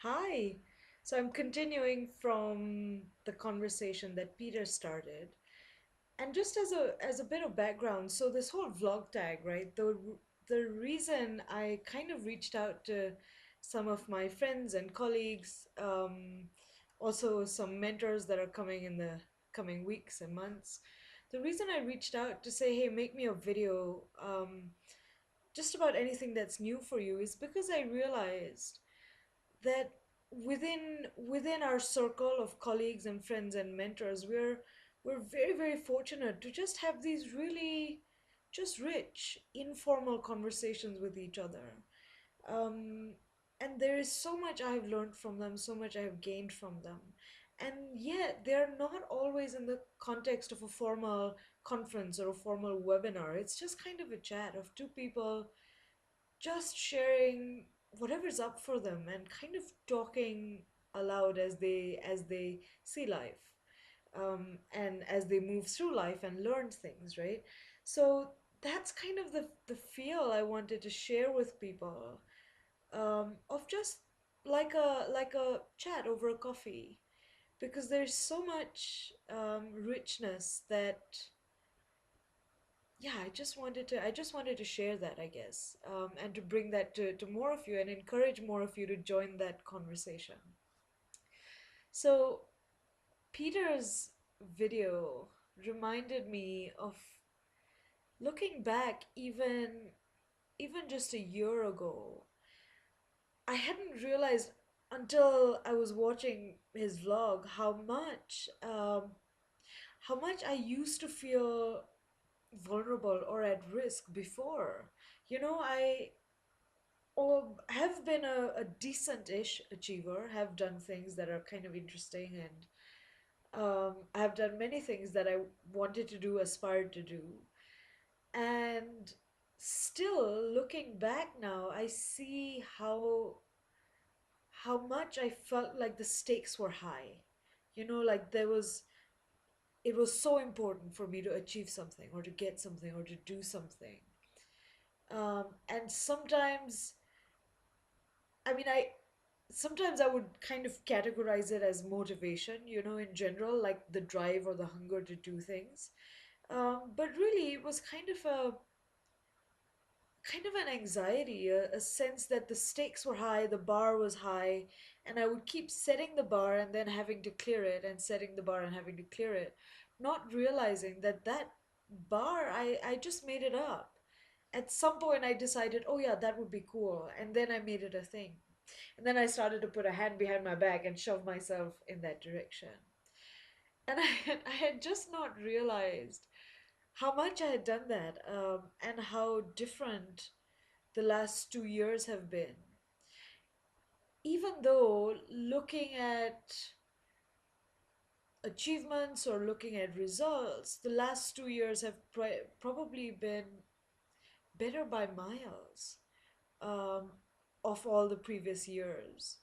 Hi. So I'm continuing from the conversation that Peter started. And just as a bit of background, so this whole vlog tag, right? The reason I kind of reached out to some of my friends and colleagues, also some mentors that are coming in the coming weeks and months. The reason I reached out to say, hey, make me a video just about anything that's new for you is because I realized that within our circle of colleagues and friends and mentors, we're very fortunate to just have these really just rich informal conversations with each other. um, and there is so much I've learned from them, so much I've gained from them, and yet they're not always in the context of a formal conference or a formal webinar. It's just kind of a chat of two people just sharing whatever's up for them and kind of talking aloud as they see life, and as they move through life and learn things, right? So that's kind of the feel I wanted to share with people, of just like a chat over a coffee, because there's so much richness that, yeah, I just wanted to share that, I guess, and to bring that to more of you and encourage more of you to join that conversation. So Peter's video reminded me of looking back, even just a year ago. I hadn't realized until I was watching his vlog how much I used to feel vulnerable or at risk before. I have been a decent-ish achiever, have done things that are kind of interesting, and I have done many things that I wanted to do, aspired to do. And still, looking back now, I see how much I felt like the stakes were high. Like it was so important for me to achieve something or to get something or to do something. And sometimes I would kind of categorize it as motivation, in general, like the drive or the hunger to do things. But really, it was kind of an anxiety, a sense that the stakes were high, the bar was high, and I would keep setting the bar and then having to clear it, and setting the bar and having to clear it, not realizing that bar, I just made it up. At some point, I decided, oh yeah, that would be cool, and then I made it a thing. And then I started to put a hand behind my back and shove myself in that direction. And I had just not realized how much I had done that, and how different the last 2 years have been. Even though looking at achievements or looking at results, the last 2 years have probably been better by miles, um, of all the previous years.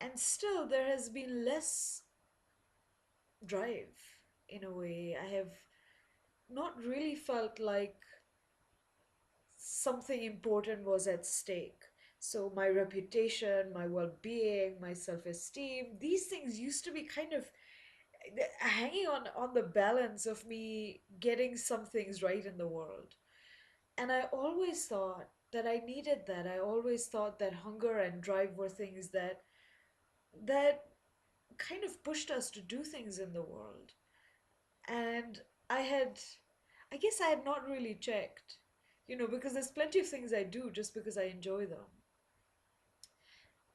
And still, there has been less drive in a way. I have not really felt like something important was at stake. So, my reputation, my well being, my self esteem, these things used to be kind of hanging on the balance of me getting some things right in the world. And I always thought that I needed that. I always thought that hunger and drive were things that kind of pushed us to do things in the world. And I had, I guess I had not really checked, because there's plenty of things I do just because I enjoy them.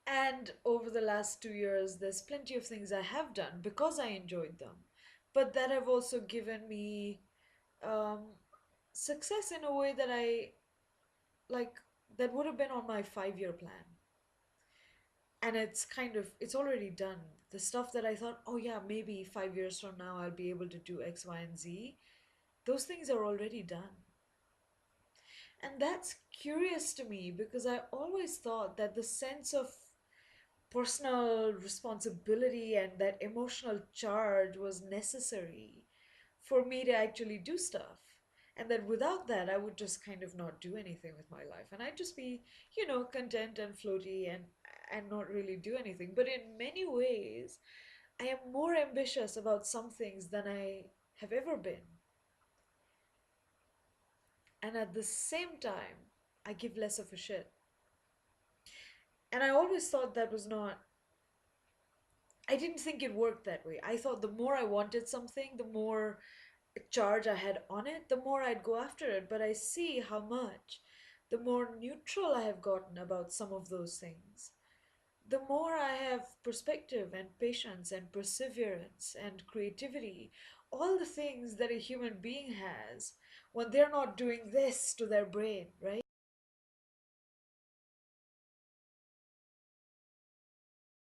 And over the last 2 years, there's plenty of things I have done because I enjoyed them, but that have also given me, um, success in a way that like, that would have been on my 5 year plan. And it's already done. The stuff that I thought, oh yeah, maybe 5 years from now I'll be able to do X, Y, and Z, those things are already done. And that's curious to me because I always thought that the sense of personal responsibility and that emotional charge was necessary for me to actually do stuff. And that without that, I would just kind of not do anything with my life. And I'd just be, content and floaty. And and not really do anything. But in many ways, I am more ambitious about some things than I have ever been. And at the same time, I give less of a shit. And I always thought that was not, I didn't think it worked that way. I thought the more I wanted something, the more charge I had on it, the more I'd go after it. But I see how much, the more neutral I have gotten about some of those things, the more I have perspective and patience and perseverance and creativity, all the things that a human being has when they're not doing this to their brain, right?